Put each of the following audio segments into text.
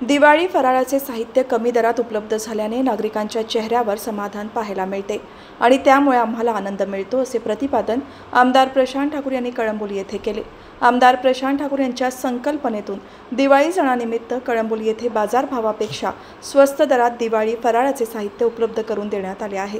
दिवाळी फराळाचे साहित्य कमी दरात उपलब्ध झाल्याने नागरिकांच्या चेहऱ्यावर समाधान पाहायला मिळते आणि त्यामुळे आम्हाला आनंद मिळतो, असे प्रतिपादन आमदार प्रशांत ठाकूर यांनी कळंबोली येथे केले। आमदार प्रशांत ठाकूर यांच्या संकल्पनेतून दिवाळी सणानिमित्त कळंबोली येथे बाजारभावापेक्षा स्वस्त दरात दिवाळी फराळाचे साहित्य उपलब्ध करून देण्यात आले आहे।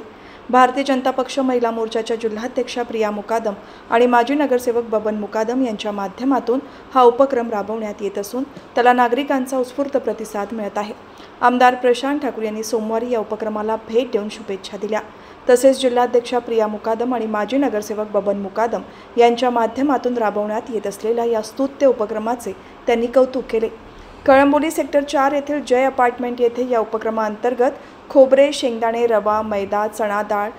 भारतीय जनता पक्ष महिला मोर्चाच्या जिल्हाध्यक्षा प्रिया मुकादम आणि माजी नगरसेवक बबन मुकादम यांच्या माध्यमातून हा उपक्रम राबवण्यात येत असून त्याला नागरिकांचा उत्स्फूर्त प्रतिसाद मिळत आहे। आमदार प्रशांत ठाकूर यांनी सोमवारी या उपक्रमाला भेट देऊन शुभेच्छा दिल्या। तसेच जिल्हाध्यक्षा प्रिया मुकादम आणि माजी नगरसेवक बबन मुकादम यांच्या माध्यमातून राबवण्यात येत असलेल्या या स्तुत्य उपक्रमाचे त्यांनी कौतुक केले। कळंबोली सेक्टर 4 येथील जय अपार्टमेंट येथे या उपक्रमाअंतर्गत खोबरे, शेंगदाणे, रवा, मैदा, चणा डाळ,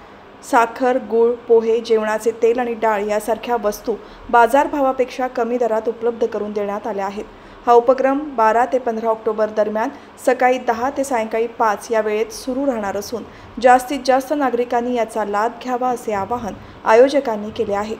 साखर, गूळ, पोहे, जेवणाचे तेल आणि डाळ यासारख्या वस्तू बाजारभावापेक्षा कमी दरात उपलब्ध करून देण्यात आल्या आहेत। हा उपक्रम 12 ते 15 ऑक्टोबर दरम्यान सकाळी 10 ते सायंकाळी 5 या वेळेत सुरू राहणार असून जास्तीत जास्त नागरिकांनी याचा लाभ घ्यावा असे आवाहन आयोजकांनी केले आहे।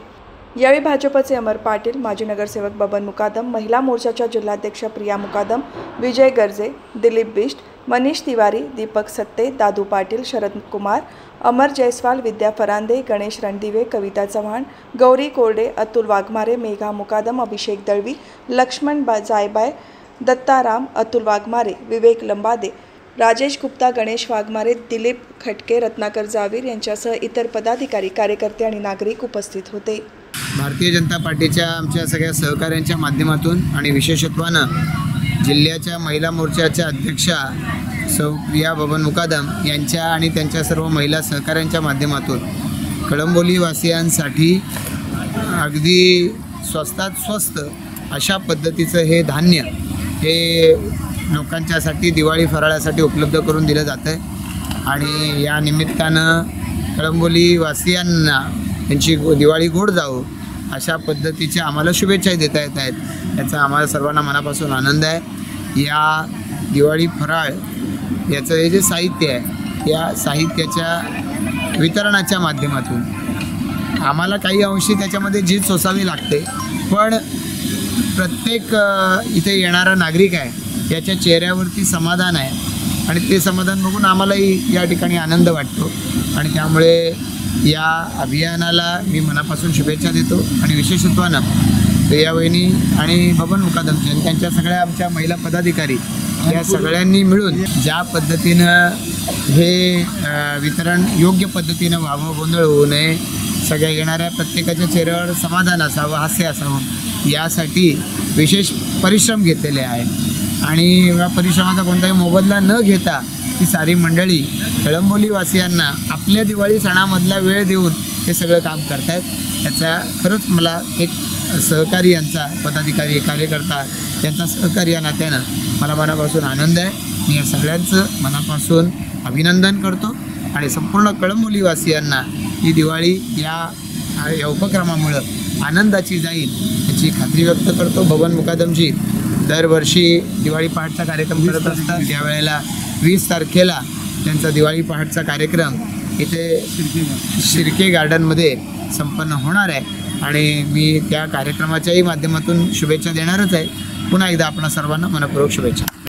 यावेळी भाजपचे अमर पाटील, माजी नगरसेवक बबन मुकादम, महिला मोर्चाच्या जिल्हाध्यक्षा प्रिया मुकादम, विजय गर्जे, दिलीप बिष्ट, मनीष तिवारी, दीपक सत्ते, दादू पाटील, शरद कुमार, अमर जयस्वाल, विद्या फरांदे, गणेश रणदिवे, कविता चव्हाण, गौरी कोरडे, अतुल वाघमारे, मेघा मुकादम, अभिषेक दळवी, लक्ष्मण जायबाय, दत्ताराम, अतुल वाघमारे, विवेक लंबादे, राजेश गुप्ता, गणेश वाघमारे, दिलीप खटके, रत्नाकर जावीर यांच्यासह इतर पदाधिकारी, कार्यकर्ते आणि नागरिक उपस्थित होते। भारतीय जनता पार्टीच्या आमच्या सगळ्या सहकाऱ्यांच्या माध्यमातून आणि विशेषत्वानं जिल्ह्याच्या महिला मोर्चाच्या अध्यक्षा सौ प्रिया बबन मुकादम यांच्या आणि त्यांच्या सर्व महिला सहकाऱ्यांच्या माध्यमातून कळंबोलीवासियांसाठी अगदी स्वस्तात स्वस्त अशा पद्धतीचं हे धान्य हे लोकांच्यासाठी दिवाळी फराळासाठी उपलब्ध करून दिलं जातं आहे आणि या निमित्तानं कळंबोलीवासियांना त्यांची दिवाळी गोड जावो अशा पद्धतीच्या आम्हाला शुभेच्छा देता येत आहेत। याचा आम्हाला सर्वांना मनापासून आनंद आहे। या दिवाळी फराळ याचं हे जे साहित्य आहे या साहित्याच्या वितरणाच्या माध्यमातून आम्हाला काही अंशी त्याच्यामध्ये झीज सोसावी लागते, पण प्रत्येक इथे येणारा नागरिक आहे याच्या चेहऱ्यावरती समाधान आहे आणि ते समाधान बघून आम्हालाही या ठिकाणी आनंद वाटतो आणि त्यामुळे या अभियानाला मी मनापासून शुभेच्छा देतो आणि विशेषत्वानं प्रिया वहिनी आणि बबन मुकादमजी आणि त्यांच्या सगळ्या आमच्या महिला पदाधिकारी या सगळ्यांनी मिळून ज्या पद्धतीनं हे वितरण योग्य पद्धतीनं व्हावं, गोंधळ होऊ नये, सगळ्या येणाऱ्या प्रत्येकाच्या चेहऱ्यावर समाधान असावं, हास्य असावं यासाठी विशेष परिश्रम घेतलेले आहे आणि या परिश्रमाचा कोणताही मोबदला न घेता ही सारी मंडळी कळंबोलीवासियांना आपल्या दिवाळी सणामधला वेळ देऊन हे सगळं काम करत आहेत। याचा खरंच मला एक सहकारी यांचा, पदाधिकारी, कार्यकर्ता यांचा सहकारी या नात्यानं मला मनापासून आनंद आहे। मी या सगळ्यांचं मनापासून अभिनंदन करतो आणि संपूर्ण कळंबोलीवासियांना ही दिवाळी या उपक्रमामुळं आनंदाची जाईल याची खात्री व्यक्त करतो। बबन मुकादमजी दरवर्षी दिवाळी पहाटचा कार्यक्रम करत असतात। यावेळेला 20 तारखेला त्यांचा दिवाळी पहाटचा कार्यक्रम इथे शिर्के गार्डनमध्ये संपन्न होणार आहे आणि मी त्या कार्यक्रमाच्याही माध्यमातून शुभेच्छा देणारच आहे। पुन्हा एकदा आपणा सर्वांना मनपूर्वक शुभेच्छा।